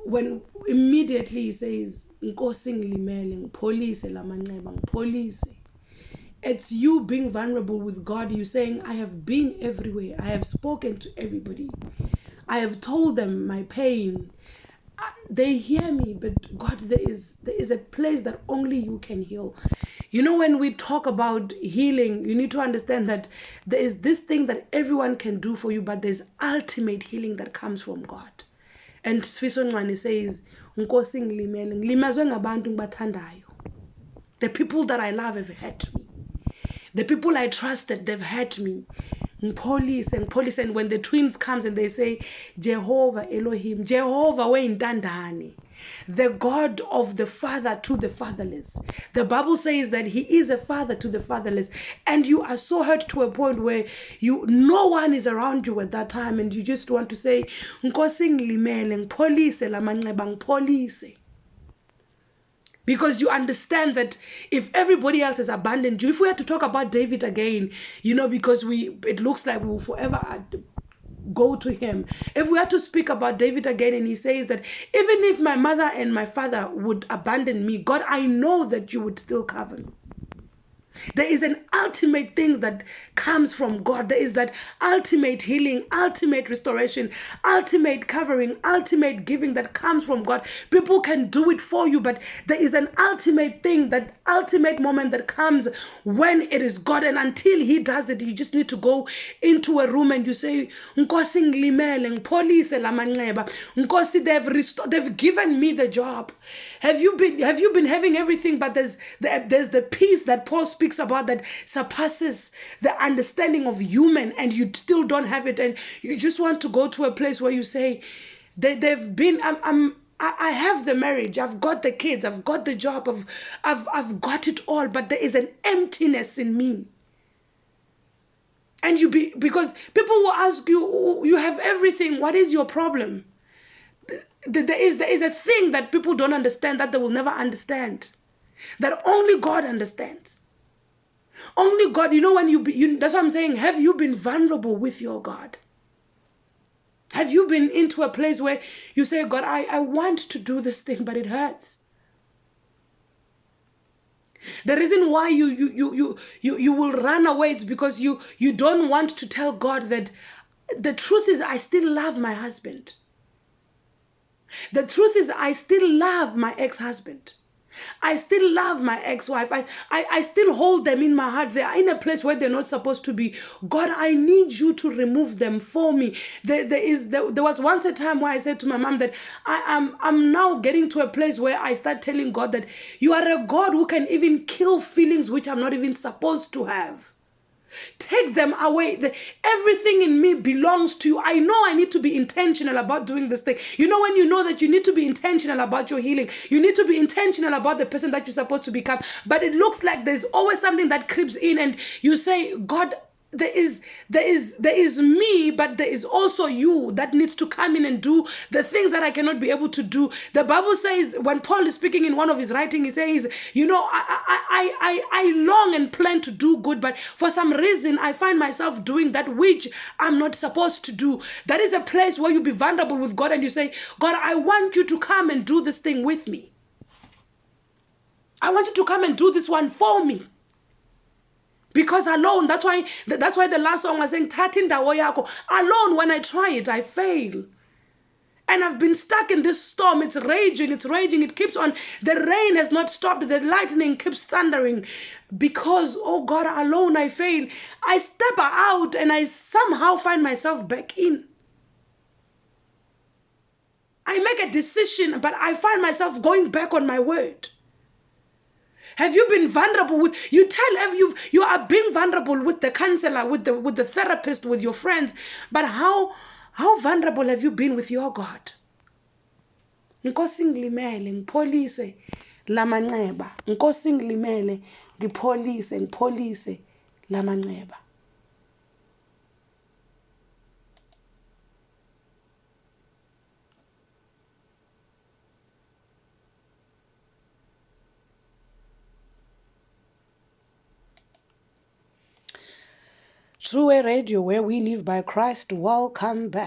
when immediately he says, Nkosi ngilimele, ngipholise lamanxeba, ngipholise. It's you being vulnerable with God. You saying, I have been everywhere. I have spoken to everybody. I have told them my pain. They hear me, but God, there is a place that only you can heal. You know, when we talk about healing, you need to understand that there is this thing that everyone can do for you, but there's ultimate healing that comes from God. And Sfiso Ncwane says, Nkosi ngilimele, ngilimazwe ngabantu ngibathandayo. The people that I love have hurt me. The people I trusted, they've hurt me. Police. And when the twins comes and they say, Jehovah Elohim, Jehovah weintandane, the God of the father to the fatherless. The Bible says that he is a father to the fatherless. And you are so hurt to a point where no one is around you at that time, and you just want to say, Nkosi ngilimele, ngipholise lamanxeba, ngipholise. Because you understand that if everybody else has abandoned you, if we had to talk about David again, you know, because it looks like we will forever go to him. If we had to speak about David again, and he says that even if my mother and my father would abandon me, God, I know that you would still cover me. There is an ultimate thing that comes from God. There is that ultimate healing, ultimate restoration, ultimate covering, ultimate giving that comes from God. People can do it for you, but there is an ultimate thing, that ultimate moment that comes when it is God. And until he does it, you just need to go into a room and you say, Nkosi ngilimele, ngipholise lamanxeba. Nkosi, they've given me the job. Have you been having everything, but there's the peace that Paul speaks about that surpasses the understanding of human, and you still don't have it, and you just want to go to a place where you say, I have the marriage, I've got the kids, I've got the job, I've got it all, but there is an emptiness in me. And because people will ask you, you have everything, what is your problem? There is a thing that people don't understand, that they will never understand, that only God understands. Only God, you know, when that's what I'm saying, have you been vulnerable with your God? Have you been into a place where you say, God, I want to do this thing, but it hurts? The reason why you will run away is because you don't want to tell God that the truth is, I still love my husband. The truth is, I still love my ex-husband. I still love my ex-wife. I still hold them in my heart. They are in a place where they're not supposed to be. God, I need you to remove them for me. There was once a time where I said to my mom that I'm now getting to a place where I start telling God that you are a God who can even kill feelings which I'm not even supposed to have. Take them away. Everything in me belongs to you. I know I need to be intentional about doing this thing. You know, when you know that you need to be intentional about your healing, you need to be intentional about the person that you're supposed to become. But it looks like there's always something that creeps in, and you say, God, there is me, but there is also you that needs to come in and do the things that I cannot be able to do. The Bible says, when Paul is speaking in one of his writings, he says, you know, I long and plan to do good, but for some reason I find myself doing that which I'm not supposed to do. That is a place where you be vulnerable with God, and you say, God, I want you to come and do this thing with me. I want you to come and do this one for me. Because alone, that's why the last song was saying, Thathi indawo yakho. Alone, when I try it, I fail. And I've been stuck in this storm. It's raging, it keeps on. The rain has not stopped. The lightning keeps thundering. Because, oh God, alone I fail. I step out and I somehow find myself back in. I make a decision, but I find myself going back on my word. Have you been vulnerable with, you are being vulnerable with the counselor, with the therapist, with your friends, but how vulnerable have you been with your God? Nkosi ngilimele, ngipholise lamanxeba. Nkosi ngilimele, ngipholise lamanxeba. True Radio, where we live by Christ. Welcome back.